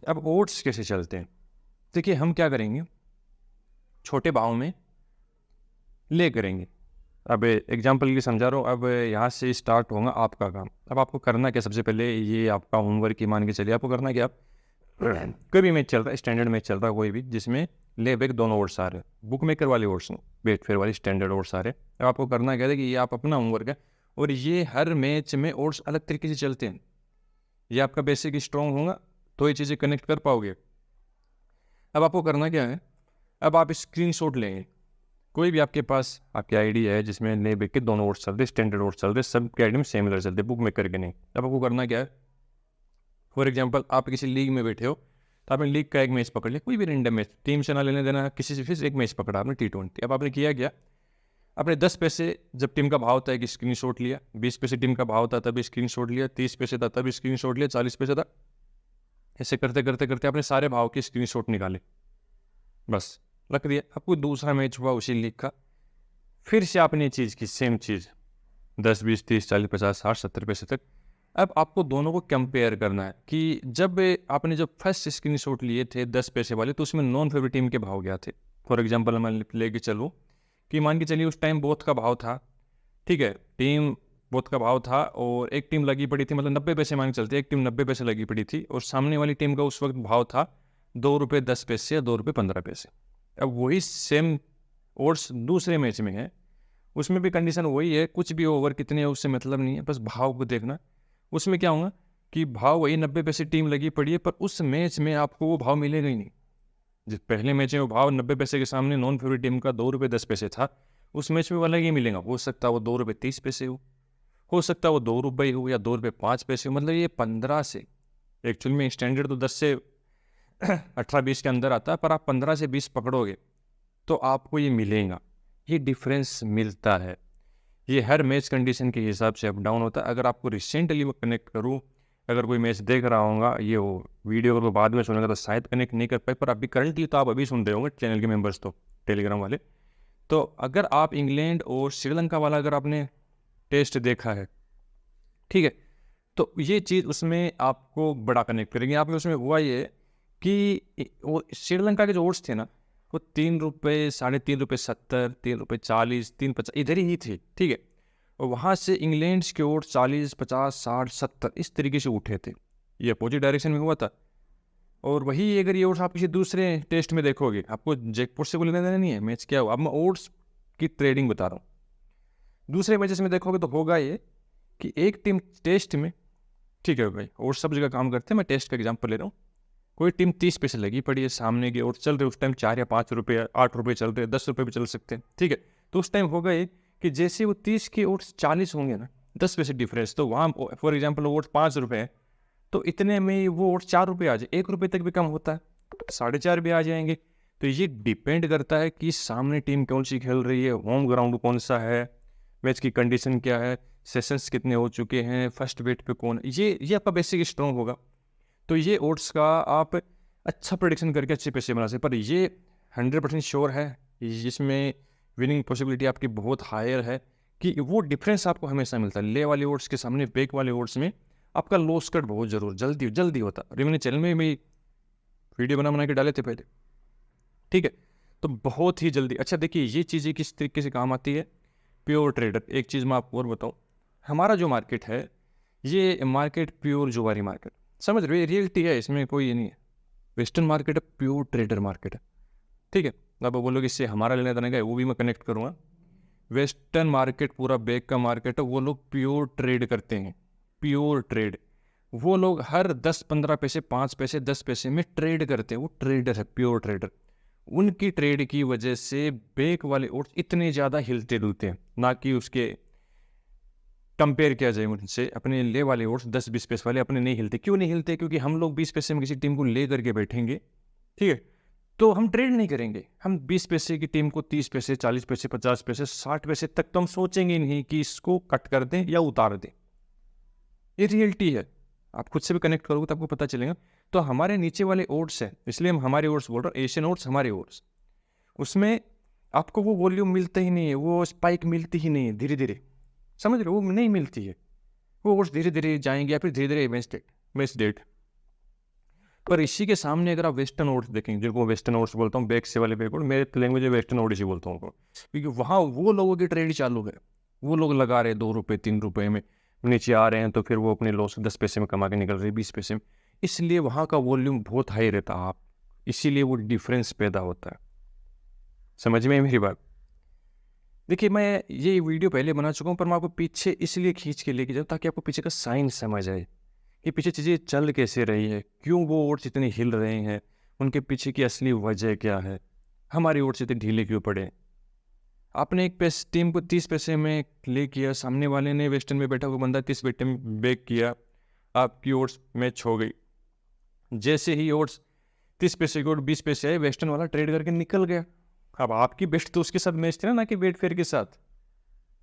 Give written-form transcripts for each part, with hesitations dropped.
अब ओट्स कैसे चलते हैं? देखिए, हम क्या करेंगे, छोटे भाव में ले करेंगे। अब एग्जांपल के लिए समझा रहा हूँ। अब यहाँ से स्टार्ट होगा आपका काम। अब आपको करना क्या, सबसे पहले ये आपका होमवर्क ही मान के चलिए। आपको करना क्या, आप कोई भी मैच चल रहा है, स्टैंडर्ड मैच चल रहा है कोई भी, जिसमें ले बैक दोनों ओट्स आ रहे हैं, बुक मेकर वाले ओट्स नहीं, बेट फेयर वाली स्टैंडर्ड ओट्स आ रहे हैं। अब आपको करना क्या है कि ये आप अपना होमवर्क है, और ये हर मैच में ओट्स अलग तरीके से चलते हैं। ये आपका बेसिक स्ट्रॉन्ग होगा तो ये चीज़ें कनेक्ट कर पाओगे। अब आपको करना क्या है, अब आप स्क्रीन शॉट लेंगे, कोई भी आपके पास आपकी आईडी है जिसमें ले बैक के दोनों ओट्स चल रहे, स्टैंडर्ड ओट्स चल रहे, सब के आईडी में सिमिलर चलते, बुक मेकर के नहीं। अब आपको करना क्या है, फॉर एग्जाम्पल आप किसी लीग में बैठे हो, तो आपने लीग का एक मैच पकड़ लिया, कोई भी रैंडम मैच, टीम से ना लेने देना, किसी से फिर एक मैच पकड़ा आपने T20। अब आपने किया क्या, आपने 10 पैसे जब टीम का भाव था एक स्क्रीन शॉट लिया, 20 पैसे टीम का भाव था तब स्क्रीन शॉट लिया, 30 पैसे था तब स्क्रीन शॉट लिया, 40 पैसे था, ऐसे करते करते करते आपने सारे भाव के स्क्रीन शॉट निकाले, बस रख दिया। अब कोई दूसरा मैच हुआ उसी लीग का, फिर से आपने ये चीज़ की, सेम चीज़, 10 20 30 40 50 60 70 पैसे तक। अब आपको दोनों को कंपेयर करना है कि जब आपने जब फर्स्ट स्क्रीनशॉट लिए थे 10 पैसे वाले, तो उसमें नॉन फेवरेट टीम के भाव क्या थे। फॉर एग्जांपल मैं लेके चलूँ कि मान के चलिए उस टाइम बोथ का भाव था, ठीक है, टीम बोथ का भाव था, और एक टीम लगी पड़ी थी, मतलब 90 पैसे मान के चलते, एक टीम 90 पैसे लगी पड़ी थी, और सामने वाली टीम का उस वक्त भाव था 2 रुपये 10 पैसे या 2 रुपये 15 पैसे। अब वही सेम ओट्स दूसरे मैच में है, उसमें भी कंडीशन वही है, कुछ भी ओवर कितने है उससे मतलब नहीं है, बस भाव को देखना। उसमें क्या होगा कि भाव वही 90 पैसे टीम लगी पड़ी है, पर उस मैच में आपको वो भाव मिलेगा ही नहीं। जिस पहले मैच में वो भाव 90 पैसे के सामने नॉन फेवरेट टीम का 2 रुपये 10 पैसे था, उस मैच में वो अलग ही मिलेगा। हो सकता है वो 2 रुपये 30 पैसे हो सकता है वो 2 रुपये हो, या 2 रुपये 5 पैसे हो, मतलब ये 15 से, एक्चुअल में स्टैंडर्ड तो 10 से 18-20 के अंदर आता है, पर आप 15 से 20 पकड़ोगे तो आपको ये मिलेगा, ये डिफरेंस मिलता है। ये हर मैच कंडीशन के हिसाब से अप डाउन होता है। अगर आपको रिसेंटली मैं कनेक्ट करूँ, अगर कोई मैच देख रहा होगा, ये हो वीडियो अगर वो बाद में सुनेगा तो शायद कनेक्ट नहीं कर पाए, पर अभी करंटली तो आप अभी सुन रहे होंगे चैनल के मेंबर्स, तो टेलीग्राम वाले। तो अगर आप इंग्लैंड और श्रीलंका वाला अगर आपने टेस्ट देखा है, ठीक है, तो ये चीज़ उसमें आपको बड़ा कनेक्ट करेंगे। आप में उसमें हुआ ये कि वो श्रीलंका के जो ओट्स थे ना, वो 3 रुपये 3.5 रुपये 70, 3 रुपये 40, 3.50 इधर ही थे, ठीक है। और वहाँ से इंग्लैंड के ओट्स 40 50 60 70 इस तरीके से उठे थे, ये अपोजिट डायरेक्शन में हुआ था। और वही अगर ये ओट्स आप किसी दूसरे टेस्ट में देखोगे, आपको जैकपॉट से कोई लेना देना नहीं है, मैच क्या हुआ, अब मैं ओट्स की ट्रेडिंग बता रहा हूँ। दूसरे मैचेस में देखोगे तो होगा ये कि एक टीम टेस्ट में, ठीक है भाई, और सब जगह काम करते हैं, मैं टेस्ट का एग्जांपल ले रहा हूँ, कोई टीम 30 पैसे लगी पड़ी है, सामने की ओर चल रहे उस टाइम 4 या 5 रुपये 8 रुपये चल रहे, 10 रुपये भी चल सकते हैं, ठीक है। तो उस टाइम होगा ये कि जैसे वो 30 के ओट्स 40 होंगे ना, 10 पैसे डिफरेंस, तो वहाँ फॉर एग्जाम्पल ओट्स 5 रुपये है, तो इतने में वो ओट्स 4 रुपये आ जाए, 1 रुपये तक भी कम होता है, 4.5 भी आ जाएंगे। तो ये डिपेंड करता है कि सामने टीम कौन सी खेल रही है, होम ग्राउंड कौन सा है, मैच की कंडीशन क्या है, सेशंस कितने हो चुके हैं, फर्स्ट बेट पे कौन है, ये आपका बेसिक स्ट्रॉन्ग होगा। तो ये ओट्स का आप अच्छा प्रोडिक्शन करके अच्छे पैसे बना सकते, पर ये 100% श्योर है, इसमें विनिंग पॉसिबिलिटी आपकी बहुत हायर है कि वो डिफरेंस आपको हमेशा मिलता है। ले वाले ओट्स के सामने बैक वाले ओट्स में आपका लॉस कट बहुत जरूर जल्दी जल्दी होता है। मैंने चैनल में भी वीडियो बना के डाले थे पहले, ठीक है, तो बहुत ही जल्दी। अच्छा देखिए, ये चीज़ें किस तरीके से काम आती है, प्योर ट्रेडर। एक चीज़ मैं आपको और बताऊँ, हमारा जो मार्केट है, ये मार्केट प्योर जुआरी मार्केट, समझ रहे हो, रियलिटी है, इसमें कोई ये नहीं है। वेस्टर्न मार्केट है, प्योर ट्रेडर मार्केट है, ठीक है। अब बोलोगे इससे हमारा लेना देना क्या है, वो भी मैं कनेक्ट करूँगा। वेस्टर्न मार्केट पूरा बैग का मार्केट है, वो लोग प्योर ट्रेड करते हैं, प्योर ट्रेड। वो लोग हर 10-15 पैसे 5 पैसे 10 पैसे में ट्रेड करते हैं, वो ट्रेडर है, प्योर ट्रेडर। उनकी ट्रेड की वजह से बैग वाले ओट्स इतने ज़्यादा हिलते डुलते हैं, ना कि उसके कंपेयर किया जाए उनसे। अपने ले वाले ओट्स 10-20 पैसे वाले अपने नहीं हिलते, क्यों नहीं हिलते, क्योंकि हम लोग 20 पैसे में किसी टीम को ले करके बैठेंगे, ठीक है, तो हम ट्रेड नहीं करेंगे। हम 20 पैसे की टीम को 30 पैसे 40 पैसे 50 पैसे 60 पैसे तक तो हम सोचेंगे नहीं कि इसको कट कर दें या उतार दें। ये रियलिटी है, आप खुद से भी कनेक्ट करोगे तो आपको पता चलेगा। तो हमारे नीचे वाले ओट्स हैं, इसलिए हम हमारे ओट्स बोल रहे हैं, एशियन ओट्स हमारे ओट्स, उसमें आपको वो वॉल्यूम मिलता ही नहीं है, वो स्पाइक मिलती ही नहीं है, धीरे धीरे, समझ रहे हो, वो नहीं मिलती है। वो ओट्स धीरे धीरे जाएंगे, या फिर धीरे धीरे मैच डेट। पर इसी के सामने अगर आप वेस्टर्न ओट्स देखेंगे, जिनको वेस्टर्न ओट्स बोलता हूँ, बैक से वाले बैकवर्ड, मेरे लैंग्वेज में वेस्टर्न ओट्स ही बोलता हूँ उनको, क्योंकि वहाँ वो लोगों की ट्रेड चालू है, वो लोग लगा रहे 2 रुपये 3 रुपये में, नीचे आ रहे हैं तो फिर वो अपने लॉस 10 पैसे में कमा के निकल रहे 20 पैसे में, इसलिए वहाँ का वॉल्यूम बहुत हाई रहता है, आप इसीलिए वो डिफरेंस पैदा होता है। समझ में है मेरी बात? देखिए, मैं ये वीडियो पहले बना चुका हूँ, पर मैं आपको पीछे इसलिए खींच के लेके जाऊँ ताकि आपको पीछे का साइंस समझ आए कि पीछे चीज़ें चल कैसे रही है, क्यों वो ओट्स इतने हिल रहे हैं, उनके पीछे की असली वजह क्या है, हमारी ओट्स इतने ढीले क्यों पड़े। आपने एक टीम को 30 पैसे में क्ले किया, सामने वाले ने वेस्टर्न में बैठा हुआ बंदा 30 पैसे में बेक किया, आपकी ओट्स मैच हो गई। जैसे ही ओट्स 30 पैसे की ओट 20 पैसे आए, वेस्टर्न वाला ट्रेड करके निकल गया। अब आपकी बेस्ट तो उसके साथ मैच थी ना कि वेट फेयर के साथ,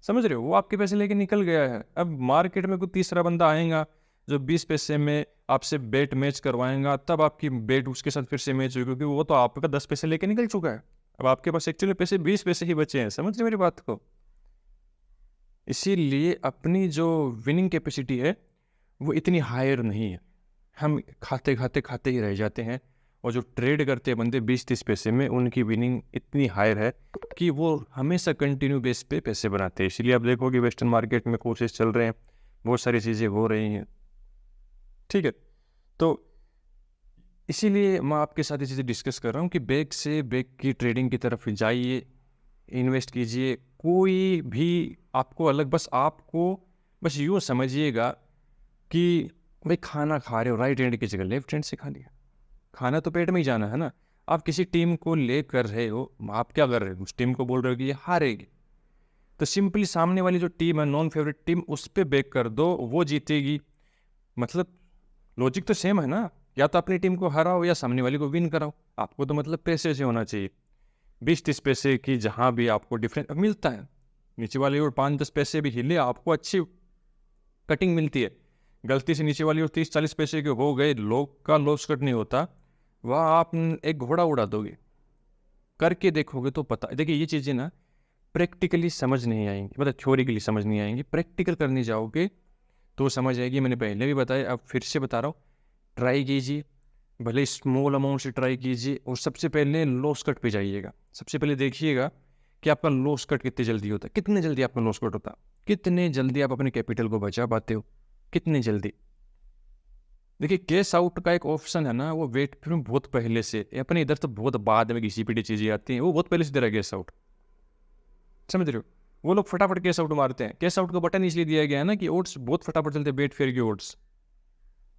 समझ रहे हो? वो आपके पैसे लेके निकल गया है। अब मार्केट में कोई तीसरा बंदा आएगा जो 20 पैसे में आपसे बेट मैच करवाएगा, तब आपकी बेट उसके साथ फिर से मैच होगी, क्योंकि वो तो आपका 10 पैसे लेके निकल चुका है। अब आपके पास एक्चुअली पैसे 20 पैसे ही बचे हैं। समझ रहे मेरी बात को? इसीलिए अपनी जो विनिंग कैपेसिटी है वो इतनी हायर नहीं है, हम खाते खाते खाते ही रह जाते हैं, और जो ट्रेड करते हैं बंदे 20-30 पैसे में, उनकी विनिंग इतनी हायर है कि वो हमेशा कंटिन्यू बेस पे पैसे बनाते हैं। इसलिए आप देखो कि वेस्टर्न मार्केट में कोर्सेज चल रहे हैं, बहुत सारी चीज़ें हो रही हैं, ठीक है? तो इसीलिए मैं आपके साथ ये चीज़ें डिस्कस कर रहा हूँ कि बैक से बैक की ट्रेडिंग की तरफ जाइए, इन्वेस्ट कीजिए। कोई भी आपको अलग, बस आपको बस यूँ समझिएगा कि भाई खाना खा रहे हो राइट हैंड की जगह लेफ्ट हैंड से खा लिया, खाना तो पेट में ही जाना है ना। आप किसी टीम को ले कर रहे हो, आप क्या कर रहे हो? उस टीम को बोल रहे हो कि ये हारेगी, तो सिंपली सामने वाली जो टीम है, नॉन फेवरेट टीम, उस पर बैक कर दो, वो जीतेगी। मतलब लॉजिक तो सेम है ना, या तो अपनी टीम को हराओ या सामने वाली को विन कराओ। आपको तो मतलब पैसे से होना चाहिए, 20-30 पैसे की जहाँ भी आपको डिफरेंस मिलता है, नीचे वाली और 5-10 पैसे भी हिले, आपको अच्छी कटिंग मिलती है। गलती से नीचे वाली और 30-40 पैसे के हो गए, लोग का लॉस कट नहीं होता, वह आप एक घोड़ा उड़ा दोगे। करके देखोगे तो पता। देखिए, ये चीज़ें ना प्रैक्टिकली समझ नहीं आएंगी, मतलब थ्योरिकली समझ नहीं आएंगी, प्रैक्टिकल करने जाओगे तो समझ आएगी। मैंने पहले भी बताया, अब फिर से बता रहा हूँ, ट्राई कीजिए, भले स्मॉल अमाउंट से ट्राई कीजिए, और सबसे पहले लॉस कट पे जाइएगा। सबसे पहले देखिएगा कि आपका लॉस कट कितनी जल्दी होता है, कितने जल्दी आपका लॉस कट होता है, कितने जल्दी आप अपने कैपिटल को बचा पाते हो, कितने जल्दी। देखिए, कैश आउट का एक ऑप्शन है ना, वो वेट फिर बहुत पहले से, अपने इधर तो बहुत बाद में किसी पीटी चीज़ें आती हैं, वो बहुत पहले से दे रहा है कैश आउट। समझ रहे हो? वो लोग फटाफट कैश आउट मारते हैं। कैश आउट का बटन इसलिए दिया गया है ना कि ओट्स बहुत फटाफट चलते हैं, वेट फेयर के ओट्स।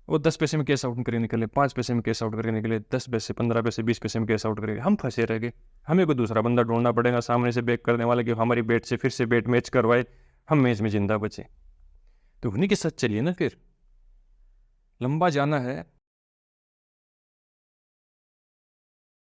वो 10 पैसे में कैश आउट करके निकले, 5 पैसे में कैश आउट करके निकले, 10 पैसे 15 पैसे 20 पैसे में कैश आउट करेंगे, हम फंसे रह गए। हमें कोई दूसरा बंदा ढूंढना पड़ेगा सामने से बैक करने वाला, कि हमारी बेट से फिर से बेट मैच करवाए, हम मैच में जिंदा बचे। तो उन्हीं के साथ चलिए ना, फिर लंबा जाना है